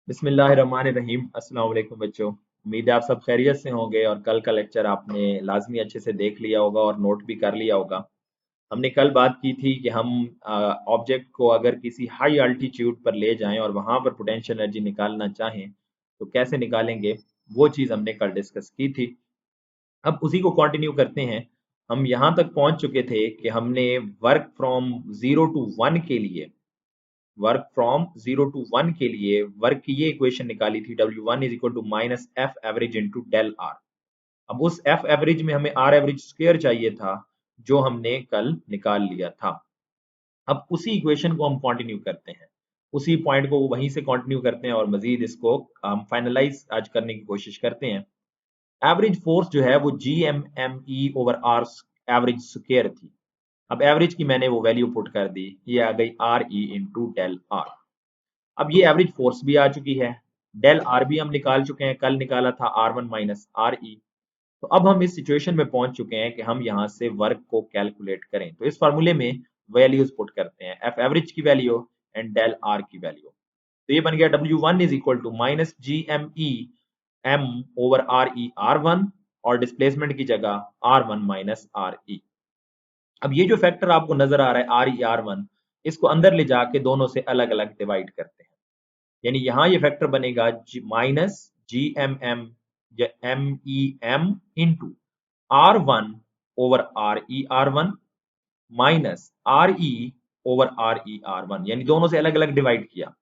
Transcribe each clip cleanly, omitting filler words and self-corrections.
बिस्मिल्लाहिर्रहमानिर्रहीम। अस्सलाम वालेकुम बच्चों। उम्मीद है आप सब खैरियत से होंगे और कल का लेक्चर आपने लाजमी अच्छे से देख लिया होगा और नोट भी कर लिया होगा। हमने कल बात की थी कि हम ऑब्जेक्ट को अगर किसी हाई अल्टीट्यूड पर ले जाएं और वहां पर पोटेंशियल एनर्जी निकालना चाहें तो कैसे निकालेंगे, वो चीज़ हमने कल डिस्कस की थी। अब उसी को कंटिन्यू करते हैं। हम यहाँ तक पहुंच चुके थे कि हमने वर्क फ्रॉम 0 to 1 के लिए वर्क की ये इक्वेशन निकाली थी, W1 is equal to minus F average into del R. अब उस एफ एवरेज में हमें आर एवरेज स्क्वायर चाहिए था, जो हमने कल निकाल लिया था। अब उसी इक्वेशन को हम कंटिन्यू करते हैं, उसी पॉइंट को वहीं से कंटिन्यू करते हैं और मजीद इसको हम फाइनलाइज आज करने की कोशिश करते हैं। एवरेज फोर्स जो है वो G M M E over R average square थी। अब एवरेज की मैंने वो वैल्यू पुट कर दी, ये आ गई R E into del R. अब ये एवरेज फोर्स भी आ चुकी है, डेल आर भी हम निकाल चुके हैं, कल निकाला था R one minus R E. तो अब हम इस सिचुएशन में पहुंच चुके हैं कि हम यहाँ से वर्क को कैलकुलेट करें। तो इस फार्मूले में वैल्यूज पुट करते हैं, एफ एवरेज की वैल्यू एंड डेल आर की वैल्यू। तो ये बन गया W1 is equal to minus G M E M over R E R one, और डिस्प्लेसमेंट की जगह R one minus R E. अब ये जो फैक्टर आपको नजर आ रहा है आर ई आर वन, इसको अंदर ले जाके दोनों से अलग अलग डिवाइड करते हैं। यानी यहां ये फैक्टर बनेगा माइनस जी एम एम या M E M into R one over R E R one minus R E over R E R one, यानी दोनों से अलग अलग डिवाइड किया।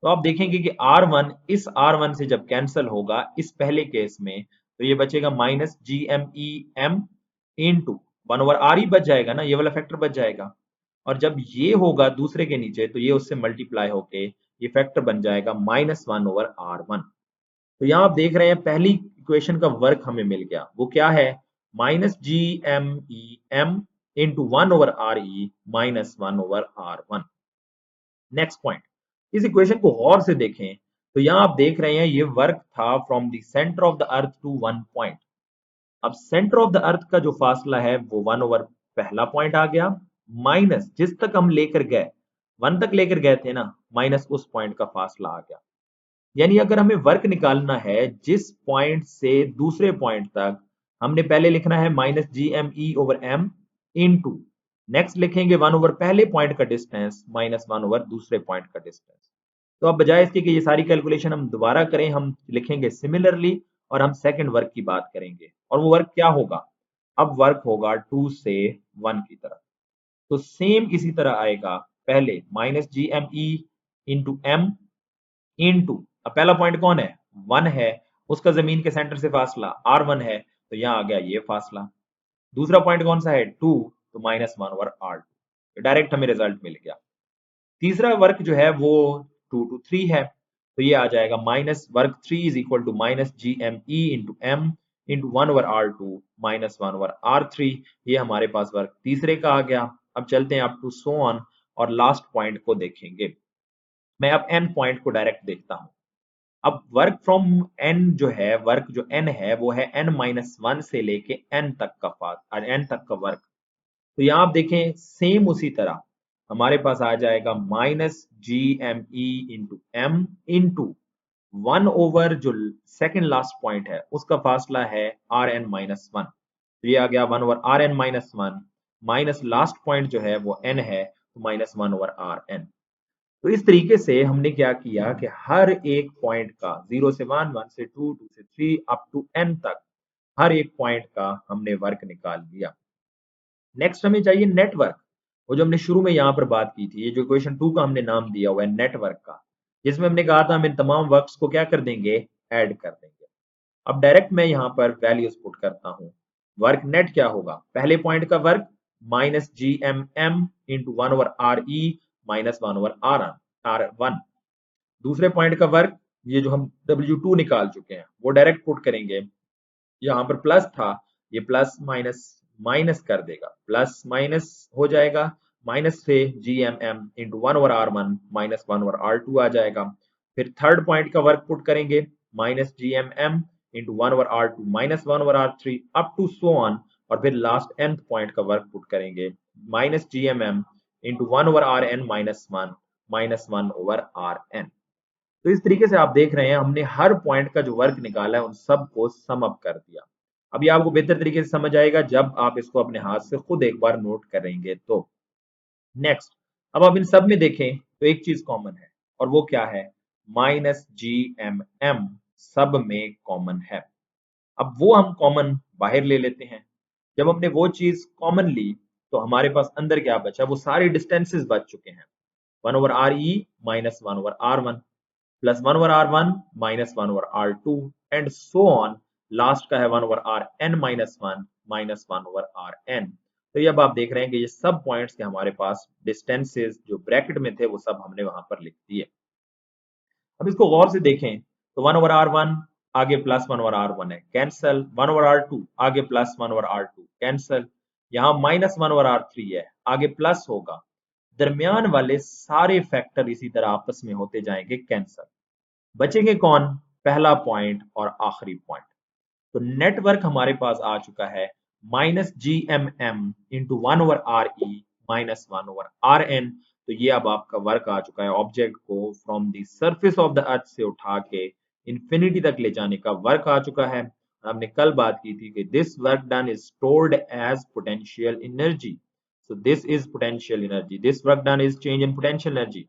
तो आप देखेंगे कि आर वन इस आर वन से जब कैंसिल होगा इस पहले केस में, तो ये बचेगा minus G M E M into one over R E बच जाएगा ना, ये वाला फैक्टर बच जाएगा। और जब ये होगा दूसरे के नीचे तो ये उससे मल्टीप्लाई होके ये फैक्टर बन जाएगा minus one over R one. तो यहाँ आप देख रहे हैं पहली इक्वेशन का वर्क हमें मिल गया, वो क्या है, minus G M E M into one over R E minus one over R one. Next point, इस इक्वेशन को गौर से देखें तो यहाँ आप देख रहे हैं ये वर्क था from the centre of the earth to one point. अब सेंटर ऑफ द अर्थ का जो फासला है वो वन ओवर पहला पॉइंट आ गया, माइनस जिस तक हम लेकर गए, वन तक लेकर गए थे ना, माइनस उस पॉइंट का फासला आ गया। यानी अगर हमें वर्क निकालना है जिस पॉइंट से दूसरे पॉइंट तक, हमने पहले लिखना है minus G M E over M into, next लिखेंगे वन ओवर पहले पॉइंट का डिस्टेंस माइनस वन ओवर दूसरे पॉइंट का डिस्टेंस। तो अब बजाय इसके कि ये सारी कैलकुलेशन हम दोबारा करें, हम लिखेंगे सिमिलरली और हम सेकंड वर्क की बात करेंगे। और वो वर्क क्या होगा, अब वर्क होगा टू से वन की तरफ। तो सेम इसी तरह आएगा, पहले minus G M E into M into, अब पहला पॉइंट कौन है, वन है, उसका जमीन के सेंटर से फासला आर वन है, तो यहाँ आ गया ये फासला। दूसरा पॉइंट कौन सा है, टू, तो minus one over R two, direct हमें रिजल्ट मिल गया। तीसरा वर्क जो है वो 2 to 3 है, तो ये आ जाएगा minus work three is equal to minus G M E into M into one over R two minus one over R three. ये हमारे पास वर्क तीसरे का आ गया। अब चलते हैं अप टू सो ऑन और लास्ट पॉइंट को देखेंगे। मैं अब एन पॉइंट को डायरेक्ट देखता हूं। अब वर्क फ्रॉम एन जो है, वर्क जो एन है वो है एन माइनस वन से लेके एन तक का एन तक का वर्क। तो यहाँ आप देखें सेम उसी तरह हमारे पास आ जाएगा minus G M E into M into one over जो सेकेंड लास्ट पॉइंट है उसका फासला है आर एन माइनस वन। तो ये आ गया one over R N minus one minus last point जो है वो एन है, तो minus one over R N. तो इस तरीके से हमने क्या किया कि हर एक पॉइंट का, जीरो से वन, वन से टू, टू से थ्री, अप टू एन तक, हर एक पॉइंट का हमने वर्क निकाल लिया। नेक्स्ट हमें चाहिए नेटवर्क, वो जो हमने शुरू में यहाँ पर बात की थी, ये जो इक्वेशन टू का हमने नाम दिया हुआ है नेटवर्क का, जिसमें हमने कहा था हम इन तमाम वर्क्स को क्या कर देंगे, ऐड कर देंगे। अब डायरेक्ट मैं यहाँ पर वैल्यूज पुट करता हूँ। वर्क नेट क्या होगा, पहले पॉइंट का work minus G M M into one over R E minus one over R one. दूसरे पॉइंट का वर्क, ये जो हम W2 निकाल चुके हैं वो डायरेक्ट पुट करेंगे। यहाँ पर प्लस था, ये प्लस माइनस माइनस कर देगा, प्लस माइनस हो जाएगा, माइनस से G M M into one over R one minus one over R two आ जाएगा। फिर थर्ड पॉइंट का वर्क पुट करेंगे, minus G M M into one over R two minus one over R three up to so on. और फिर last nth point का work put करेंगे, minus G M M into one over R N minus one over R N. तो इस तरीके से आप देख रहे हैं हमने हर पॉइंट का जो वर्क निकाला है उन सबको सम अप कर दिया। अब ये आपको बेहतर तरीके से समझ आएगा जब आप इसको अपने हाथ से खुद एक बार नोट करेंगे तो। नेक्स्ट, अब आप इन सब में देखें तो एक चीज कॉमन है और वो क्या है, -GMM सब में कॉमन है। अब वो हम कॉमन बाहर ले लेते हैं। जब हमने वो चीज कॉमन ली तो हमारे पास अंदर क्या बचा, वो सारे डिस्टेंसेस बच चुके हैं। 1/RE minus 1/R1 plus 1/R1 minus 1/R2 and so on. Last का है 1/Rn माइनस 1 माइनस 1/Rn। तो ये अब आप देख रहे हैं कि ये सब पॉइंट्स के हमारे पास डिस्टेंसेस जो ब्रैकेट में थे वो सब हमने वहां पर लिख दिए। अब इसको गौर से देखें तो 1/R1 आगे प्लस 1/R1 है, कैंसल। 1/R2 आगे प्लस 1/R2 कैंसल। यहाँ माइनस 1/R3 है, आगे प्लस होगा। दरमियान वाले सारे फैक्टर इसी तरह आपस में होते जाएंगे कैंसल। बचेंगे कौन, पहला पॉइंट और आखिरी पॉइंट। तो नेटवर्क हमारे पास आ चुका है -GMM into 1/RE minus 1/Rn। तो ये अब आपका वर्क आ चुका है, ऑब्जेक्ट को from the surface of the अर्थ से उठा के इंफिनिटी तक ले जाने का वर्क आ चुका है। हमने कल बात की थी कि this work done is stored as potential energy. So this is potential energy, this work done is change in potential energy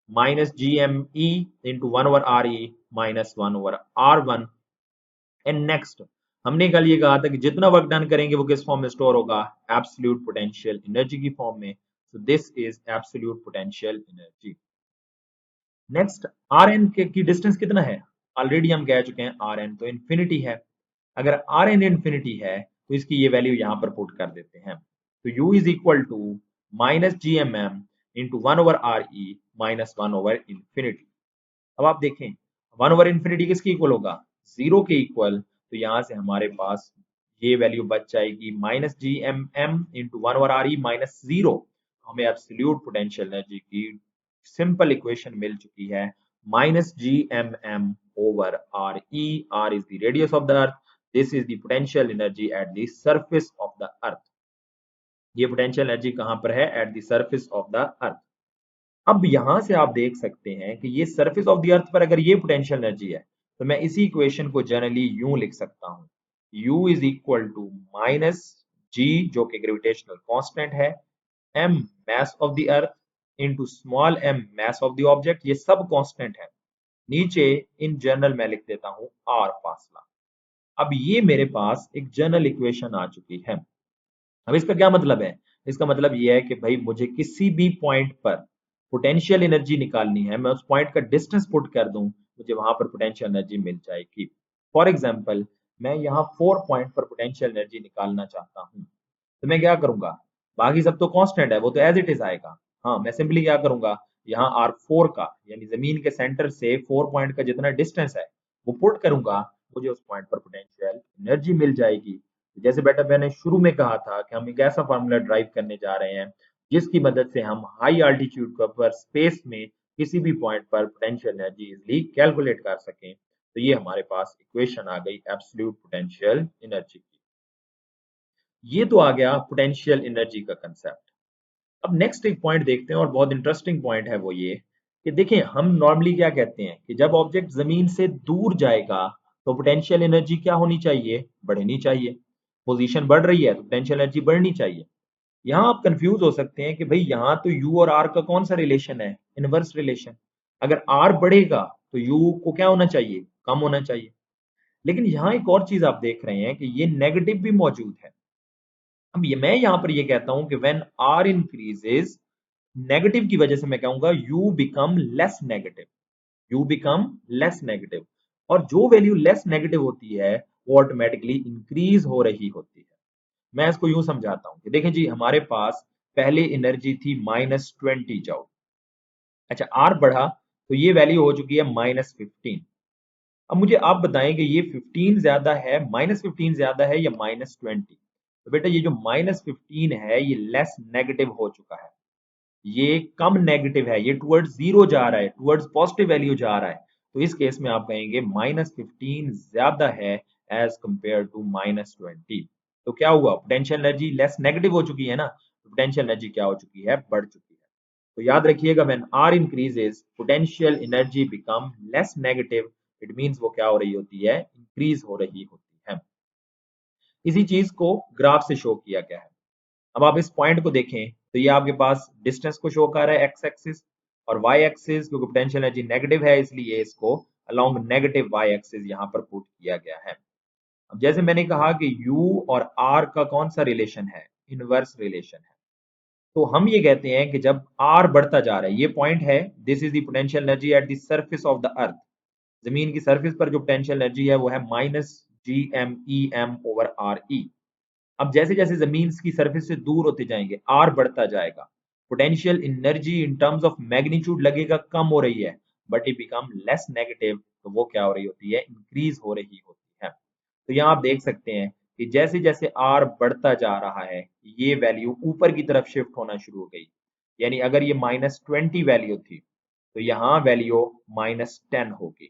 -GME into 1/RE minus 1/R1। And next, हमने कल ये कहा था कि जितना वर्क डन करेंगे वो किस फॉर्म में स्टोर होगा, एब्सोल्यूट पोटेंशियल एनर्जी की फॉर्म में। So this is absolute potential energy. Next, R N की डिस्टेंस कितना है, ऑलरेडी हम कह चुके हैं आर एन तो इन्फिनिटी है। अगर आर एन इन्फिनिटी है तो इसकी ये वैल्यू यहां पर पुट कर देते हैं। तो U is equal to -GMM into 1/RE minus one over infinity. अब आप देखें 1/इन्फिनिटी किसके इक्वल होगा, जीरो के इक्वल। तो यहां से हमारे पास ये वैल्यू बच जाएगी -GMM into 1/RE minus zero. हमें एब्सोल्यूट पोटेंशियल एनर्जी की सिंपल इक्वेशन मिल चुकी है, -GMM over RE। R is the radius of the earth, this is the potential energy at the surface of the earth। ये potential energy कहां पर है, at the surface of the अर्थ। अब यहां से आप देख सकते हैं कि ये सरफेस ऑफ द अर्थ पर अगर ये पोटेंशियल एनर्जी है तो मैं इसी इक्वेशन को जनरली यूं लिख सकता हूं, U is equal to minus G जो कि ग्रेविटेशनल कांस्टेंट है, m mass of the earth into small m mass of the object, ये सब कांस्टेंट है। नीचे इन जनरल मैं लिख देता हूं r फासला। अब ये मेरे पास एक जनरल इक्वेशन आ चुकी है। अब इसका क्या मतलब है, इसका मतलब ये है कि भाई मुझे किसी भी पॉइंट पर पोटेंशियल एनर्जी निकालनी है, मैं उस पॉइंट का डिस्टेंस पुट कर दूं, मुझे वहां पर पोटेंशियल एनर्जी मिल जाएगी। फॉर एग्जांपल, मैं यहाँ 4 पॉइंट पर पोटेंशियल एनर्जी निकालना चाहता हूँ तो मैं क्या करूंगा, बाकी सब तो कांस्टेंट है वो तो एज इट इज आएगा। हाँ, मैं सिंपली क्या करूंगा, यहाँ R4 का यानी जमीन के सेंटर से 4 पॉइंट का जितना डिस्टेंस है वो पुट करूंगा, मुझे उस पॉइंट पर पोटेंशियल एनर्जी मिल जाएगी। जैसे बेटा मैंने शुरू में कहा था कि हम एक ऐसा फार्मूला ड्राइव करने जा रहे हैं जिसकी मदद से हम हाई अल्टीट्यूड पर स्पेस में किसी भी पॉइंट पर पोटेंशियल एनर्जी इजीली कैलकुलेट कर सकें। तो ये हमारे पास इक्वेशन आ गई एब्सोल्यूट पोटेंशियल एनर्जी की। ये तो आ गया पोटेंशियल एनर्जी का कंसेप्ट। अब नेक्स्ट एक पॉइंट देखते हैं और बहुत इंटरेस्टिंग पॉइंट है वो ये कि देखें हम नॉर्मली क्या कहते हैं कि जब ऑब्जेक्ट जमीन से दूर जाएगा तो पोटेंशियल एनर्जी क्या होनी चाहिए, बढ़नी चाहिए। पोजीशन बढ़ रही है तो पोटेंशियल एनर्जी बढ़नी चाहिए। यहाँ आप कंफ्यूज हो सकते हैं कि भाई यहाँ तो यू और आर का कौन सा रिलेशन है, इनवर्स रिलेशन। अगर आर बढ़ेगा तो यू को क्या होना चाहिए, कम होना चाहिए। लेकिन यहाँ एक और चीज आप देख रहे हैं कि ये नेगेटिव भी मौजूद है। अब ये मैं यहाँ पर ये कहता हूं कि व्हेन आर इंक्रीजेस, नेगेटिव की वजह से मैं कहूंगा you become less negative, you become less negative. और जो वैल्यू लेस नेगेटिव होती है वो ऑटोमेटिकली इंक्रीज हो रही होती है। मैं इसको यूं समझाता हूं कि देखें जी हमारे पास पहले एनर्जी थी -20 जॉल। अच्छा, आर बढ़ा तो ये वैल्यू हो चुकी है -15। अब मुझे आप बताएं कि ये 15 ज्यादा है, -15 ज्यादा है या -20। तो बेटा ये जो -15 है ये लेस नेगेटिव हो चुका है, ये कम नेगेटिव है, ये टुवर्ड्स जीरो जा रहा है, टुवर्ड्स पॉजिटिव वैल्यू जा रहा है। तो इस केस में आप कहेंगे -15 ज्यादा है एज कंपेयर टू -20। तो क्या हुआ, पोटेंशियल एनर्जी लेस नेगेटिव हो चुकी है ना, तो पोटेंशियल एनर्जी क्या हो चुकी है, बढ़ चुकी है। तो याद रखिएगा when R increases potential energy become less negative, it means वो क्या हो रही होती है, इंक्रीज हो रही होती है। इसी चीज को ग्राफ से शो किया गया है। अब आप इस पॉइंट को देखें तो ये आपके पास डिस्टेंस को शो कर रहा है एक्स एक्सिस, और वाई एक्सिस क्योंकि पोटेंशियल एनर्जी नेगेटिव है इसलिए इसको अलोंग नेगेटिव वाई एक्सिस यहाँ पर पुट किया गया है। अब जैसे मैंने कहा कि u और r का कौन सा रिलेशन है, इनवर्स रिलेशन है। तो हम ये कहते हैं कि जब r बढ़ता जा रहा है, ये पॉइंट है, this is the potential energy at the surface of the अर्थ, जमीन की सरफेस पर जो पोटेंशियल एनर्जी है वो है minus G M E M over R E. अब जैसे जैसे जमीन की सरफेस से दूर होते जाएंगे आर बढ़ता जाएगा, potential energy in terms of magnitude लगेगा कम हो रही है, but it become less negative, तो वो क्या हो रही होती है, इंक्रीज हो रही होती है। तो यहाँ आप देख सकते हैं कि जैसे जैसे आर बढ़ता जा रहा है ये वैल्यू ऊपर की तरफ शिफ्ट होना शुरू हो गई, यानी अगर ये -20 वैल्यू थी तो यहाँ वैल्यू -10 होगी।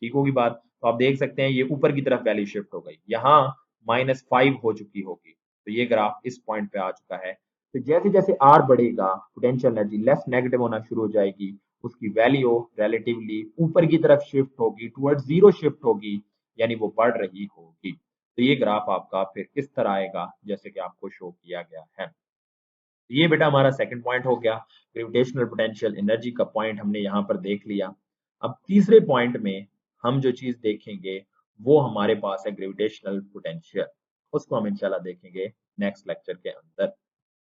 ठीक होगी बात, तो आप देख सकते हैं ये ऊपर की तरफ वैल्यू शिफ्ट हो गई, यहाँ -5 हो चुकी होगी, तो ये ग्राफ इस पॉइंट पे आ चुका है। तो जैसे जैसे आर बढ़ेगा पोटेंशियल एनर्जी लेस नेगेटिव होना शुरू हो जाएगी, उसकी वैल्यू रिलेटिवली ऊपर की तरफ शिफ्ट होगी, टुवर्ड्स जीरो शिफ्ट होगी, यानी वो बढ़ रही होगी। तो ये ग्राफ आपका फिर इस तरह आएगा जैसे कि आपको शो किया गया है। ये बेटा हमारा सेकंड पॉइंट हो गया, ग्रेविटेशनल पोटेंशियल एनर्जी का पॉइंट हमने यहाँ पर देख लिया। अब तीसरे पॉइंट में हम जो चीज देखेंगे वो हमारे पास है ग्रेविटेशनल पोटेंशियल, उसको हम इंशाल्लाह देखेंगे नेक्स्ट लेक्चर के अंदर।